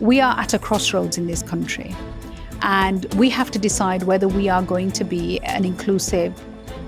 We are at a crossroads in this country, and we have to decide whether we are going to be an inclusive,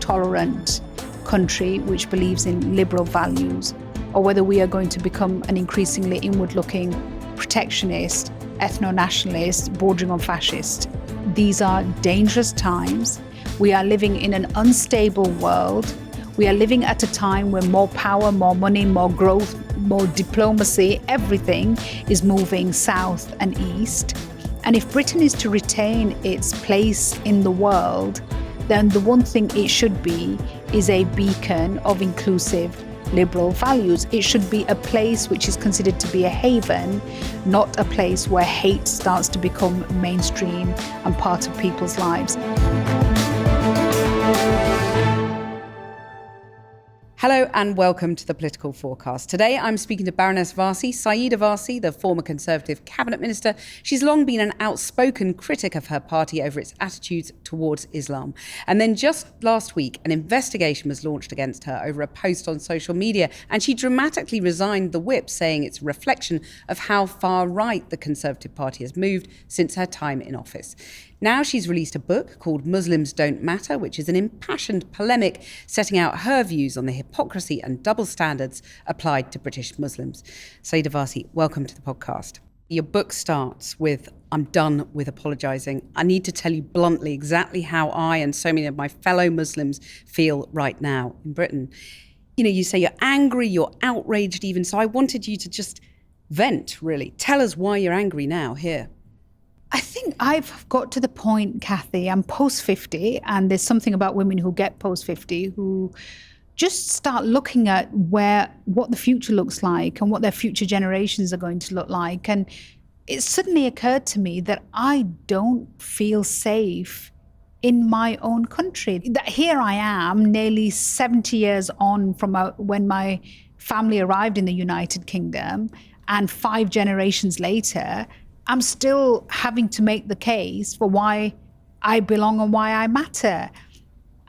tolerant country which believes in liberal values, or whether we are going to become an increasingly inward-looking, protectionist, ethno-nationalist, bordering on fascist. These are dangerous times. We are living in an unstable world. We are living at a time when more power, more money, more growth, more diplomacy, everything is moving south and east. And if Britain is to retain its place in the world, then the one thing it should be is a beacon of inclusive liberal values. It should be a place which is considered to be a haven, not a place where hate starts to become mainstream and part of people's lives. Hello and welcome to the Political Fourcast. Today I'm speaking to Baroness Warsi, Sayeeda Warsi, the former Conservative Cabinet Minister. She's long been an outspoken critic of her party over its attitudes towards Islam. And then just last week, an investigation was launched against her over a post on social media, and she dramatically resigned the whip, saying it's a reflection of how far right the Conservative Party has moved since her time in office. Now she's released a book called Muslims Don't Matter, which is an impassioned polemic setting out her views on the hypocrisy and double standards applied to British Muslims. Sayeeda Warsi, welcome to the podcast. Your book starts with, "I'm done with apologising. I need to tell you bluntly exactly how I and so many of my fellow Muslims feel right now in Britain." You know, you say you're angry, you're outraged even, so I wanted you to just vent, really. Tell us why you're angry now here. I think I've got to the point, Cathy, I'm post 50, and there's something about women who get post 50 who just start looking at what the future looks like and what their future generations are going to look like. And it suddenly occurred to me that I don't feel safe in my own country. That here I am, nearly 70 years on from when my family arrived in the United Kingdom, and 5 generations later, I'm still having to make the case for why I belong and why I matter.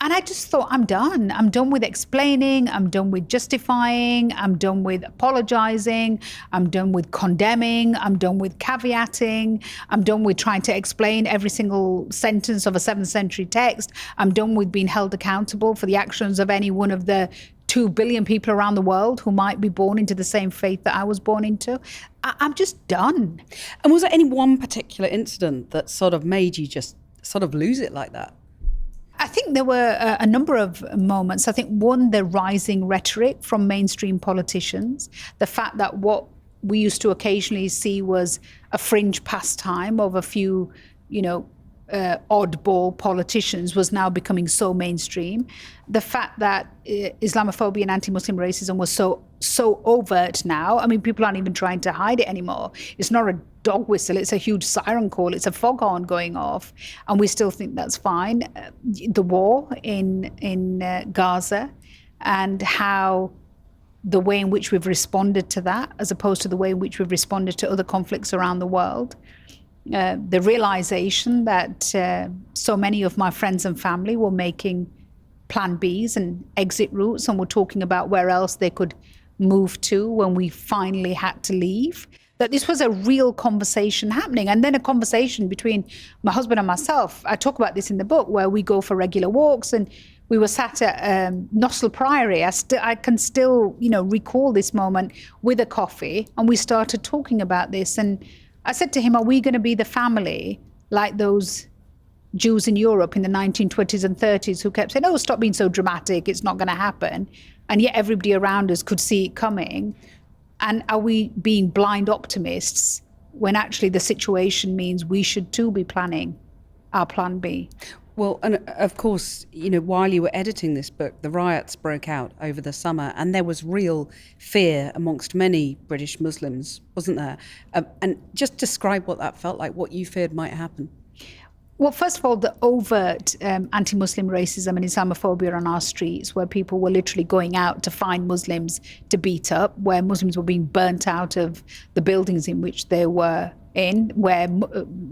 And I just thought, I'm done. I'm done with explaining. I'm done with justifying. I'm done with apologizing. I'm done with condemning. I'm done with caveating. I'm done with trying to explain every single sentence of a 7th century text. I'm done with being held accountable for the actions of any one of the 2 billion people around the world who might be born into the same faith that I was born into. I'm just done. And was there any one particular incident that sort of made you just sort of lose it like that? I think there were a number of moments. I think one, the rising rhetoric from mainstream politicians, the fact that what we used to occasionally see was a fringe pastime of a few, oddball politicians was now becoming so mainstream. The fact that Islamophobia and anti-Muslim racism was so overt now. I mean, people aren't even trying to hide it anymore. It's not a dog whistle, it's a huge siren call, it's a foghorn going off, and we still think that's fine. The war in Gaza, and how the way in which we've responded to that, as opposed to the way in which we've responded to other conflicts around the world. The realization that so many of my friends and family were making plan Bs and exit routes, and were talking about where else they could move to when we finally had to leave. That this was a real conversation happening, and then a conversation between my husband and myself. I talk about this in the book, where we go for regular walks, and we were sat at Nossal Priory. I can still, recall this moment with a coffee, and we started talking about this. And I said to him, are we going to be the family like those Jews in Europe in the 1920s and 30s who kept saying, oh, stop being so dramatic, it's not going to happen. And yet everybody around us could see it coming. And are we being blind optimists when actually the situation means we should too be planning our plan B? Well, and of course, while you were editing this book, the riots broke out over the summer, and there was real fear amongst many British Muslims, wasn't there? And just describe what that felt like, what you feared might happen. Well, first of all, the overt anti-Muslim racism and Islamophobia on our streets, where people were literally going out to find Muslims to beat up, where Muslims were being burnt out of the buildings in which they were in, where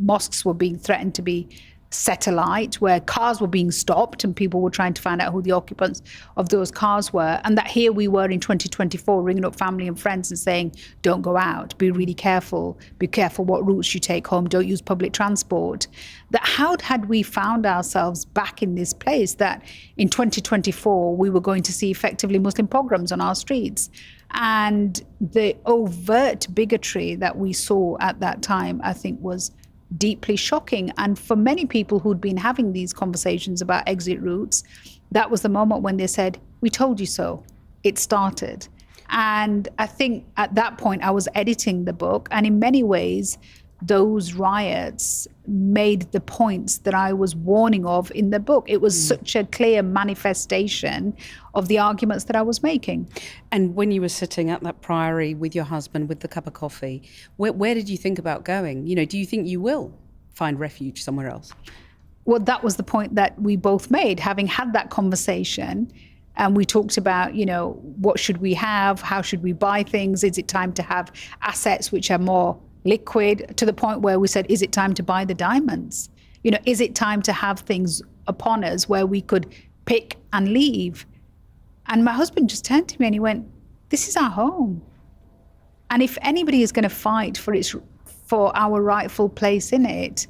mosques were being threatened to be satellite where cars were being stopped and people were trying to find out who the occupants of those cars were. And that here we were in 2024 ringing up family and friends and saying, don't go out, be really careful, be careful what routes you take home, don't use public transport. That how had we found ourselves back in this place that in 2024 we were going to see effectively Muslim pogroms on our streets? And the overt bigotry that we saw at that time, I think, was deeply shocking. And for many people who'd been having these conversations about exit routes, that was the moment when they said, we told you so. It started. And I think at that point I was editing the book, and in many ways those riots made the points that I was warning of in the book. It was such a clear manifestation of the arguments that I was making. And when you were sitting at that priory with your husband with the cup of coffee, where did you think about going? You know, do you think you will find refuge somewhere else? Well, that was the point that we both made, having had that conversation. And we talked about, you know, what should we have? How should we buy things? Is it time to have assets which are more liquid, to the point where we said, is it time to buy the diamonds? You know, is it time to have things upon us where we could pick and leave? And my husband just turned to me and he went, this is our home. And if anybody is going to fight for our rightful place in it,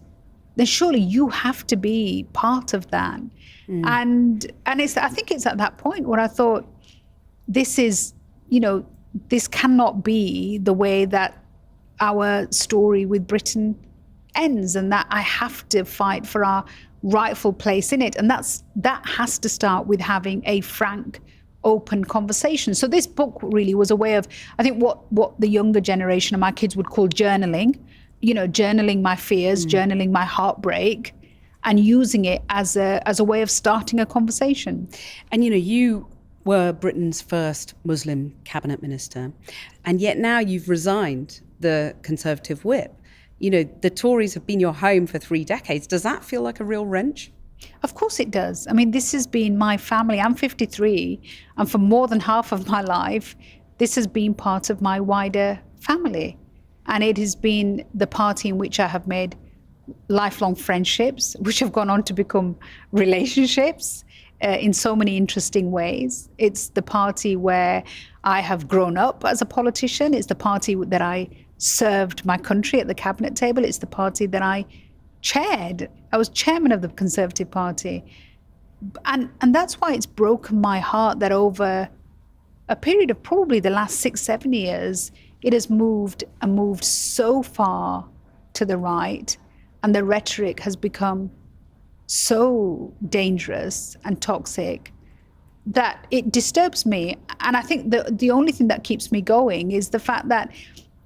then surely you have to be part of that. And I think it's at that point where I thought, this is, you know, this cannot be the way that our story with Britain ends, and that I have to fight for our rightful place in it. And that has to start with having a frank, open conversation. So this book really was a way of, I think, what the younger generation of my kids would call journaling, you know, journaling my fears, journaling my heartbreak, and using it as a way of starting a conversation. And, you know, you were Britain's first Muslim cabinet minister, and yet now you've resigned the Conservative whip. You know, the Tories have been your home for 3 decades. Does that feel like a real wrench? Of course it does. I mean, this has been my family. I'm 53, and for more than half of my life, this has been part of my wider family. And it has been the party in which I have made lifelong friendships, which have gone on to become relationships in so many interesting ways. It's the party where I have grown up as a politician. It's the party that I served my country at the cabinet table. It's the party that I chaired. I was chairman of the Conservative Party. And that's why it's broken my heart that over a period of probably the last 6-7 years, it has moved so far to the right, and the rhetoric has become so dangerous and toxic that it disturbs me. And I think the only thing that keeps me going is the fact that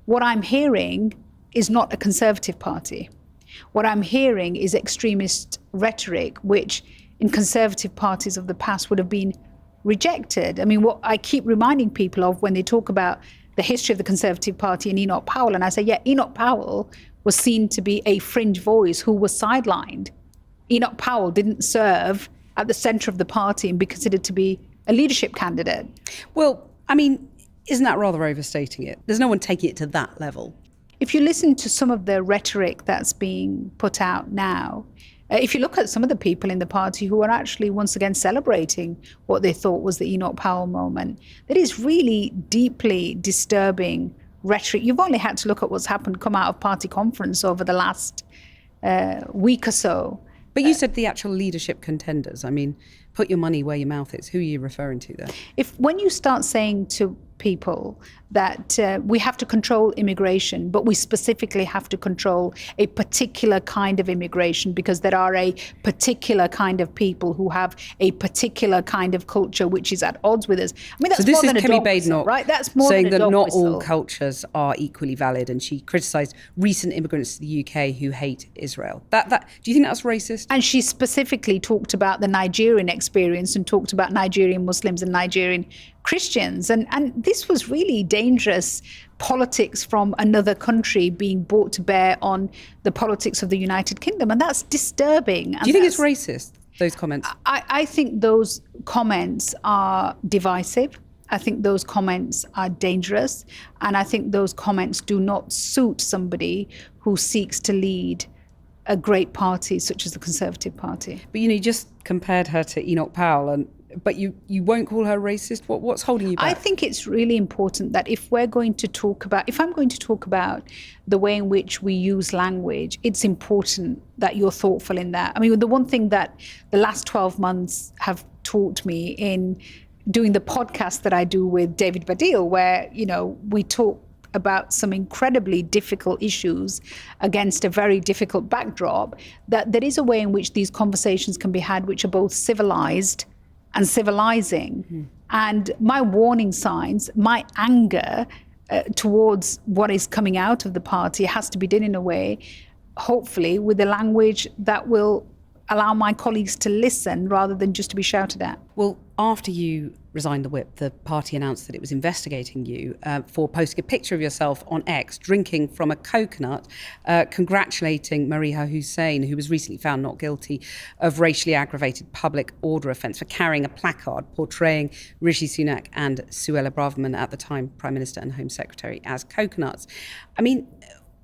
what I'm hearing is not a Conservative Party. What I'm hearing is extremist rhetoric, which in Conservative parties of the past would have been rejected. I mean, what I keep reminding people of when they talk about the history of the Conservative Party and Enoch Powell, and I say, yeah, Enoch Powell was seen to be a fringe voice who was sidelined. Enoch Powell didn't serve at the centre of the party and be considered to be a leadership candidate. Well, I mean, isn't that rather overstating it? There's no one taking it to that level. If you listen to some of the rhetoric that's being put out now, if you look at some of the people in the party who are actually once again celebrating what they thought was the Enoch Powell moment, that is really deeply disturbing rhetoric. You've only had to look at what's come out of party conference over the last week or so. But you said the actual leadership contenders. I mean, put your money where your mouth is. Who are you referring to there? When you start saying to people that we have to control immigration, but we specifically have to control a particular kind of immigration because there are a particular kind of people who have a particular kind of culture which is at odds with us. I mean, that's more than a dog whistle, right? That's more than a dog whistle. Saying that not all cultures are equally valid, and she criticised recent immigrants to the UK who hate Israel. Do you think that's racist? And she specifically talked about the Nigerian experience and talked about Nigerian Muslims and Nigerian Christians. And this was really dangerous politics from another country being brought to bear on the politics of the United Kingdom. And that's disturbing. Do you think it's racist, those comments? I think those comments are divisive. I think those comments are dangerous. And I think those comments do not suit somebody who seeks to lead a great party such as the Conservative Party. But, you just compared her to Enoch Powell, but you won't call her racist? What's holding you back? I think it's really important that if I'm going to talk about the way in which we use language, it's important that you're thoughtful in that. I mean, the one thing that the last 12 months have taught me in doing the podcast that I do with David Baddiel, where, we talk about some incredibly difficult issues against a very difficult backdrop, that there is a way in which these conversations can be had which are both civilized and civilizing. And my warning signs, my anger towards what is coming out of the party has to be done in a way, hopefully, with the language that will allow my colleagues to listen rather than just to be shouted at. Well, after you resigned the whip, the party announced that it was investigating you for posting a picture of yourself on X drinking from a coconut, congratulating Mariha Hussein, who was recently found not guilty of racially aggravated public order offence for carrying a placard portraying Rishi Sunak and Suella Braverman, at the time Prime Minister and Home Secretary, as coconuts. I mean,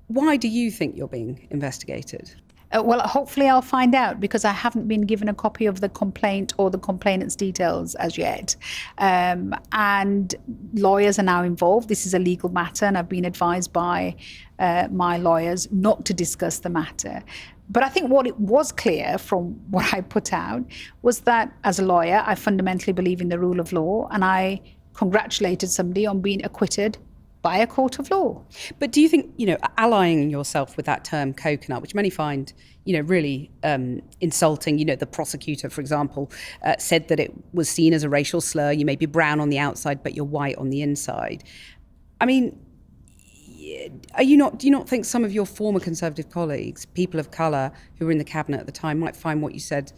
why do you think you're being investigated? Well, hopefully I'll find out, because I haven't been given a copy of the complaint or the complainant's details as yet. And lawyers are now involved. This is a legal matter, and I've been advised by my lawyers not to discuss the matter. But I think what it was clear from what I put out was that as a lawyer, I fundamentally believe in the rule of law, and I congratulated somebody on being acquitted by a court of law. But do you think, allying yourself with that term coconut, which many find, really insulting, the prosecutor, for example, said that it was seen as a racial slur. You may be brown on the outside, but you're white on the inside. I mean, do you not think some of your former Conservative colleagues, people of colour who were in the cabinet at the time, might find what you said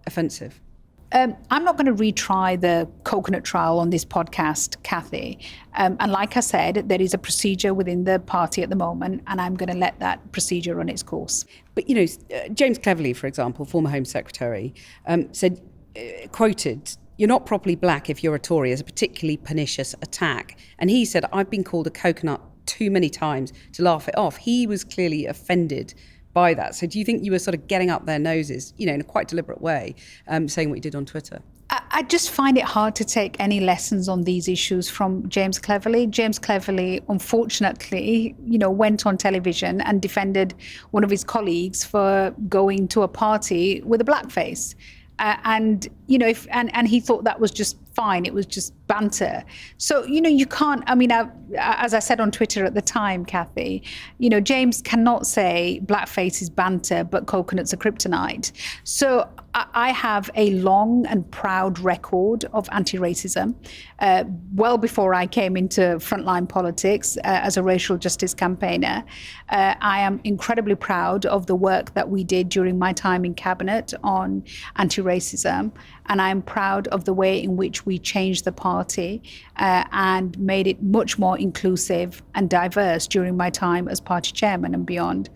offensive? I'm not going to retry the coconut trial on this podcast, Cathy. And like I said, there is a procedure within the party at the moment, and I'm going to let that procedure run its course. But, James Cleverly, for example, former Home Secretary, said, quoted, "You're not properly black if you're a Tory," as a particularly pernicious attack. And he said, "I've been called a coconut too many times to laugh it off." He was clearly offended by that. So do you think you were sort of getting up their noses, in a quite deliberate way, saying what you did on Twitter? I just find it hard to take any lessons on these issues from James Cleverly. James Cleverly, unfortunately, went on television and defended one of his colleagues for going to a party with a blackface. And he thought that was just fine. It was just banter. So, you can't, as I said on Twitter at the time, Cathy, James cannot say blackface is banter, but coconuts are kryptonite. So I have a long and proud record of anti-racism. Well before I came into frontline politics as a racial justice campaigner, I am incredibly proud of the work that we did during my time in cabinet on anti-racism. And I'm proud of the way in which we changed the party and made it much more inclusive and diverse during my time as party chairman and beyond.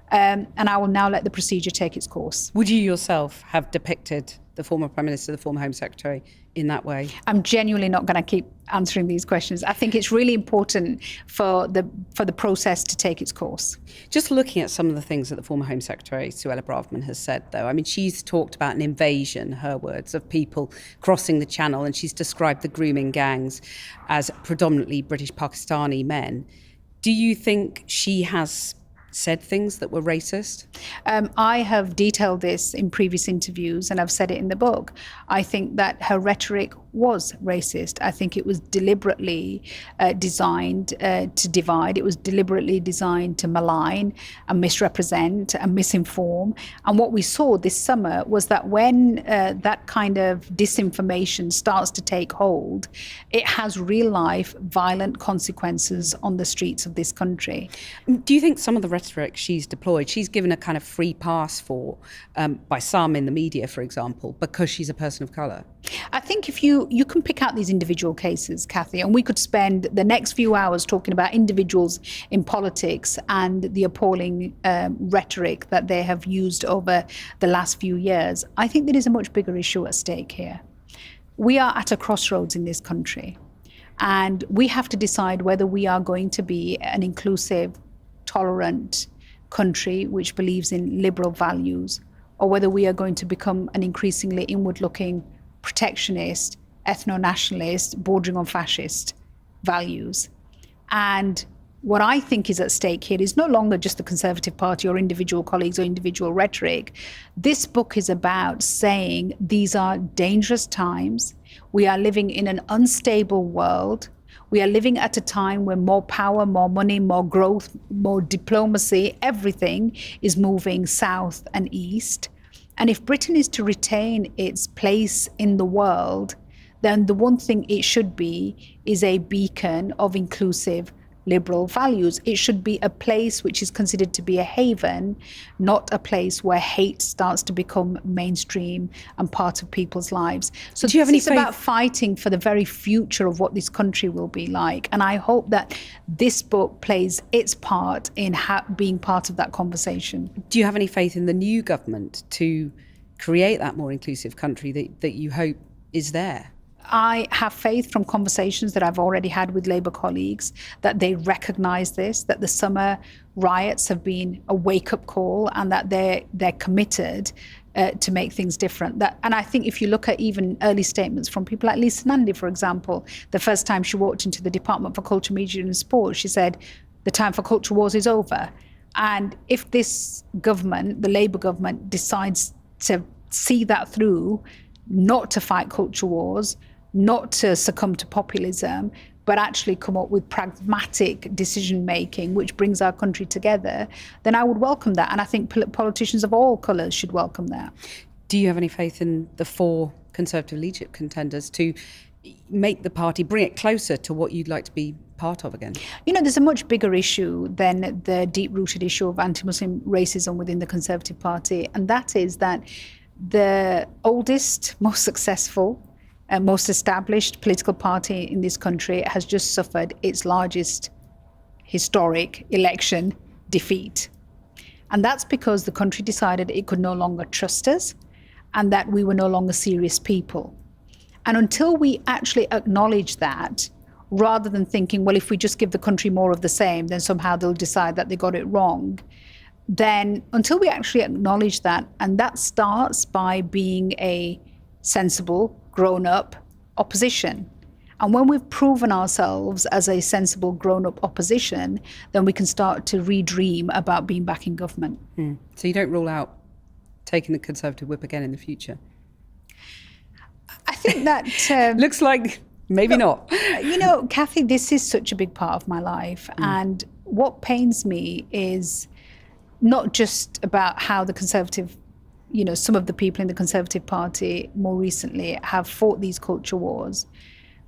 And I will now let the procedure take its course. Would you yourself have depicted the former Prime Minister, the former Home Secretary, in that way? I'm genuinely not going to keep answering these questions. I think it's really important for the process to take its course. Just looking at some of the things that the former Home Secretary, Suella Braverman, has said, though, she's talked about an invasion, her words, of people crossing the channel, and she's described the grooming gangs as predominantly British Pakistani men. Do you think she has said things that were racist? I have detailed this in previous interviews, and I've said it in the book. I think that her rhetoric was racist. I think it was deliberately designed to divide. It was deliberately designed to malign and misrepresent and misinform. And what we saw this summer was that when that kind of disinformation starts to take hold, it has real-life violent consequences on the streets of this country. Do you think some of the rhetoric she's deployed, she's given a kind of free pass for by some in the media, for example, because she's a person of colour? I think if you can pick out these individual cases, Cathy, and we could spend the next few hours talking about individuals in politics and the appalling rhetoric that they have used over the last few years. I think there is a much bigger issue at stake here. We are at a crossroads in this country, and we have to decide whether we are going to be an inclusive, tolerant, country which believes in liberal values, or whether we are going to become an increasingly inward-looking, protectionist, ethno-nationalist, bordering on fascist values. And what I think is at stake here is no longer just the Conservative Party or individual colleagues or individual rhetoric. This book is about saying these are dangerous times. We are living in an unstable world. We are living at a time when more power, more money, more growth, more diplomacy, everything is moving south and east. And if Britain is to retain its place in the world, then the one thing it should be is a beacon of inclusive liberal values. It should be a place which is considered to be a haven, not a place where hate starts to become mainstream and part of people's lives. So do you have any faith? About fighting for the very future of what this country will be like. And I hope that this book plays its part in being part of that conversation. Do you have any faith in the new government to create that more inclusive country that you hope is there? I have faith from conversations that I've already had with Labour colleagues that they recognise this, that the summer riots have been a wake-up call, and that they're committed to make things different. And I think if you look at even early statements from people like Lisa Nandy, for example, the first time she walked into the Department for Culture, Media and Sport, she said, the time for culture wars is over. And if this government, the Labour government, decides to see that through, not to fight culture wars, not to succumb to populism, but actually come up with pragmatic decision-making which brings our country together, then I would welcome that. And I think politicians of all colours should welcome that. Do you have any faith in the four Conservative leadership contenders to make the party, bring it closer to what you'd like to be part of again? You know, there's a much bigger issue than the deep-rooted issue of anti-Muslim racism within the Conservative Party, and that is that the oldest, most successful, most established political party in this country has just suffered its largest historic election defeat. And that's because the country decided it could no longer trust us and that we were no longer serious people. And until we actually acknowledge that, rather than thinking, well, if we just give the country more of the same, then somehow they'll decide that they got it wrong, then until we actually acknowledge that, and that starts by being a sensible, grown-up opposition. And when we've proven ourselves as a sensible, grown-up opposition, then we can start to redream about being back in government. So you don't rule out taking the Conservative whip again in the future? I think that... looks like maybe not. You know, Cathy, this is such a big part of my life. And what pains me is not just about how the Conservative, you know, some of the people in the Conservative Party more recently have fought these culture wars,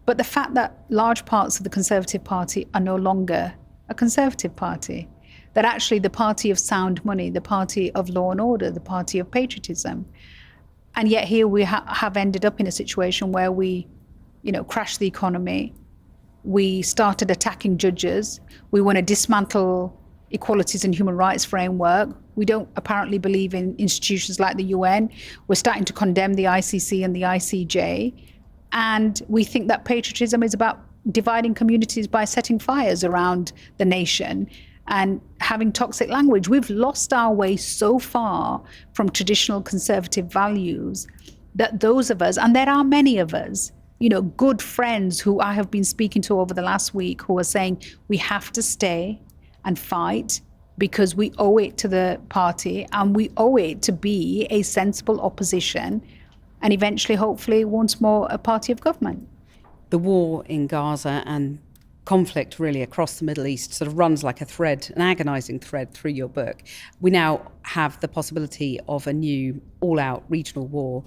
but the fact that large parts of the Conservative Party are no longer a Conservative Party, that actually the party of sound money, the party of law and order, the party of patriotism. And yet here we have ended up in a situation where we, you know, crashed the economy. We started attacking judges. We want to dismantle equalities and human rights framework. We don't apparently believe in institutions like the UN. We're starting to condemn the ICC and the ICJ. And we think that patriotism is about dividing communities by setting fires around the nation and having toxic language. We've lost our way so far from traditional conservative values that those of us, and there are many of us, you know, good friends who I have been speaking to over the last week who are saying we have to stay and fight because we owe it to the party and we owe it to be a sensible opposition and eventually, hopefully, once more a party of government. The war in Gaza and conflict really across the Middle East sort of runs like a thread, an agonising thread through your book. We now have the possibility of a new all-out regional war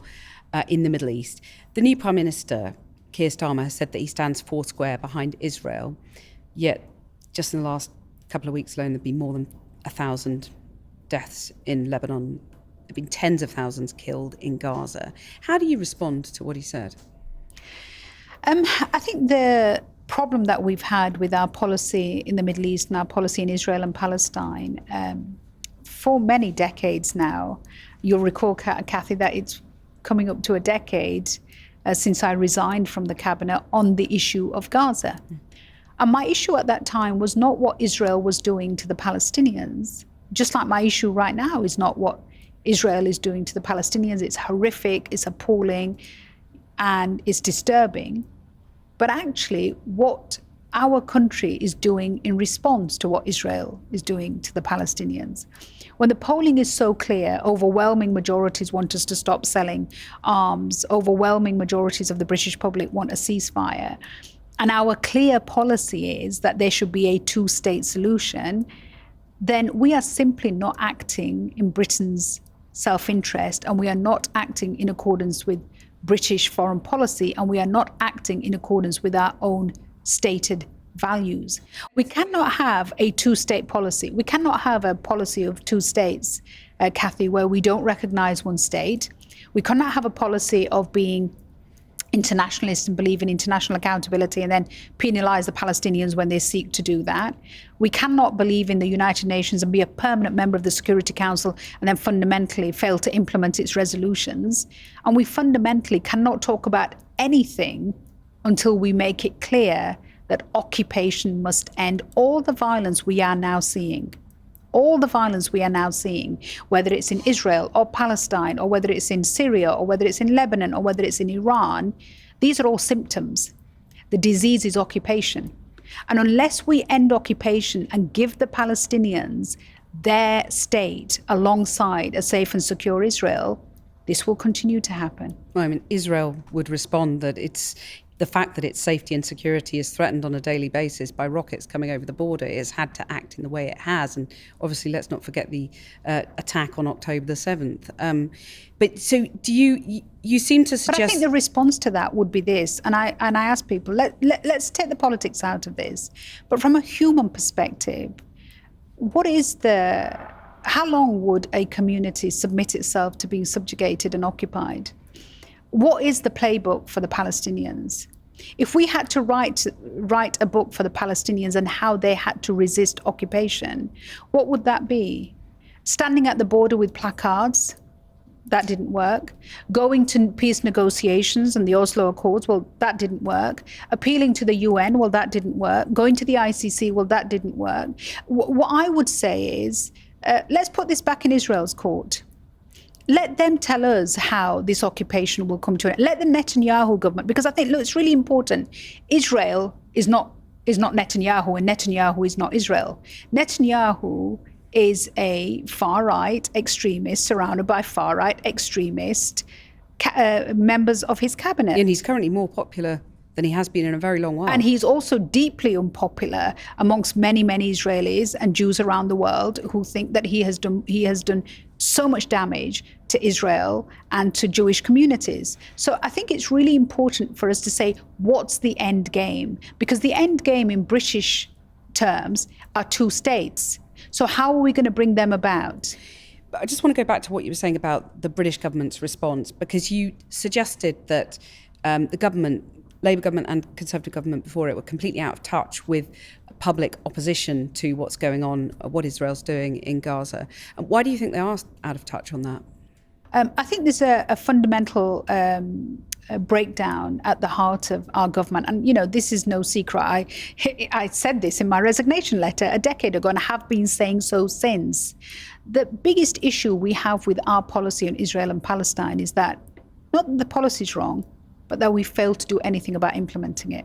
in the Middle East. The new Prime Minister, Keir Starmer, has said that he stands foursquare behind Israel, yet just in the last couple of weeks alone there have been more than 1,000 deaths in Lebanon. There have been tens of thousands killed in Gaza. How do you respond to what he said? I think the problem that we've had with our policy in the Middle East and our policy in Israel and Palestine for many decades now, you'll recall, Cathy, that it's coming up to a decade since I resigned from the cabinet on the issue of Gaza. And my issue at that time was not what Israel was doing to the Palestinians. just like my issue right now is not what Israel is doing to the Palestinians. It's horrific, it's appalling, and it's disturbing. But actually, what our country is doing in response to what Israel is doing to the Palestinians. When the polling is so clear, overwhelming majorities want us to stop selling arms, overwhelming majorities of the British public want a ceasefire, and our clear policy is that there should be a two-state solution, then we are simply not acting in Britain's self-interest, and we are not acting in accordance with British foreign policy, and we are not acting in accordance with our own stated values. We cannot have a two-state policy. We cannot have a policy of two states, Cathy, where we don't recognize one state. We cannot have a policy of being internationalists and believe in international accountability and then penalize the Palestinians when they seek to do that. We cannot believe in the United Nations and be a permanent member of the Security Council and then fundamentally fail to implement its resolutions. And we fundamentally cannot talk about anything until we make it clear that occupation must end. All the violence we are now seeing, whether it's in Israel or Palestine, or whether it's in Syria, or whether it's in Lebanon, or whether it's in Iran, these are all symptoms. The disease is occupation. And unless we end occupation and give the Palestinians their state alongside a safe and secure Israel, this will continue to happen. Well, I mean, Israel would respond that it's the fact that its safety and security is threatened on a daily basis by rockets coming over the border. It's had to act in the way it has. And obviously, let's not forget the attack on October the 7th. But so do you seem to suggest... But I think the response to that would be this. And I ask people, let's take the politics out of this. But from a human perspective, how long would a community submit itself to being subjugated and occupied? What is the playbook for the Palestinians? If we had to write a book for the Palestinians and how they had to resist occupation, what would that be? Standing at the border with placards? That didn't work. Going to peace negotiations and the Oslo Accords? Well, that didn't work. Appealing to the UN? Well, that didn't work. Going to the ICC? Well, that didn't work. What I would say is, let's put this back in Israel's court. Let them tell us how this occupation will come to an end. Let the Netanyahu government, because I think, look, it's really important. Israel is not Netanyahu, and Netanyahu is not Israel. Netanyahu is a far-right extremist surrounded by far-right extremist members of his cabinet. And he's currently more popular than he has been in a very long while. And he's also deeply unpopular amongst many, many Israelis and Jews around the world who think that he has done so much damage to Israel and to Jewish communities. So I think it's really important for us to say, what's the end game? Because the end game in British terms are two states. So how are we going to bring them about? I just want to go back to what you were saying about the British government's response, because you suggested that the government, Labour government and Conservative government before it, were completely out of touch with public opposition to what's going on, what Israel's doing in Gaza. Why do you think they are out of touch on that? I think there's a fundamental breakdown at the heart of our government. And, this is no secret. I said this in my resignation letter a decade ago, and I have been saying so since. The biggest issue we have with our policy on Israel and Palestine is that not that the policy is wrong, but that we fail to do anything about implementing it.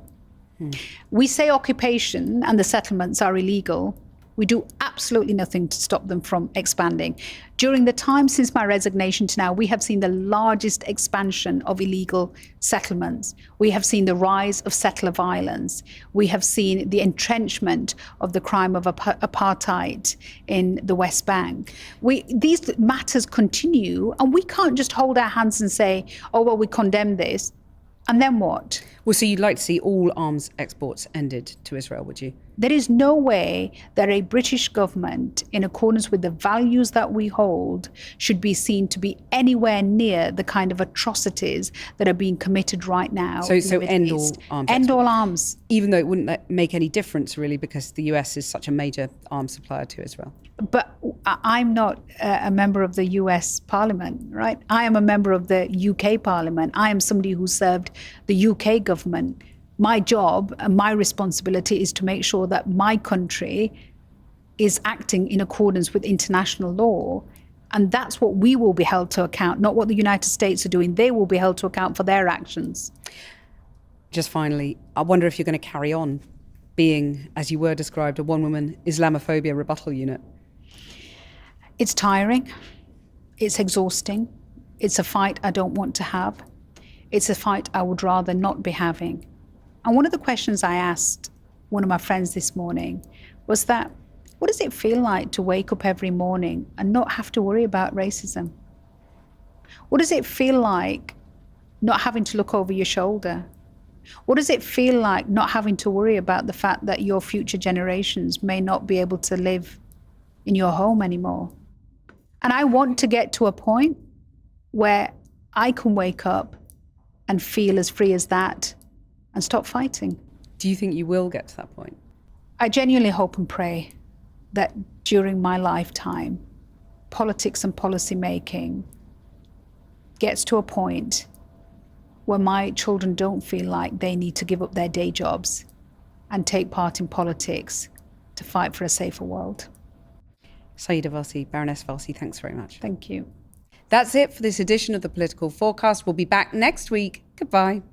We say occupation and the settlements are illegal. We do absolutely nothing to stop them from expanding. During the time since my resignation to now, we have seen the largest expansion of illegal settlements. We have seen the rise of settler violence. We have seen the entrenchment of the crime of apartheid in the West Bank. These matters continue, and we can't just hold our hands and say, oh, well, we condemn this. And then what? Well, so you'd like to see all arms exports ended to Israel, would you? There is no way that a British government, in accordance with the values that we hold, should be seen to be anywhere near the kind of atrocities that are being committed right now. So end all arms. End all arms. Even though it wouldn't make any difference, really, because the US is such a major arms supplier to Israel. But I'm not a member of the US Parliament, right? I am a member of the UK Parliament. I am somebody who served the UK government. My job and my responsibility is to make sure that my country is acting in accordance with international law. And that's what we will be held to account, not what the United States are doing. They will be held to account for their actions. Just finally, I wonder if you're going to carry on being, as you were described, a one-woman Islamophobia rebuttal unit. It's tiring. It's exhausting. It's a fight I don't want to have. It's a fight I would rather not be having. And one of the questions I asked one of my friends this morning was that, what does it feel like to wake up every morning and not have to worry about racism? What does it feel like not having to look over your shoulder? What does it feel like not having to worry about the fact that your future generations may not be able to live in your home anymore? And I want to get to a point where I can wake up and feel as free as that and stop fighting. Do you think you will get to that point? I genuinely hope and pray that during my lifetime, politics and policy making gets to a point where my children don't feel like they need to give up their day jobs and take part in politics to fight for a safer world. Sayeeda Warsi, Baroness Warsi, thanks very much. Thank you. That's it for this edition of the Political Forecast. We'll be back next week. Goodbye.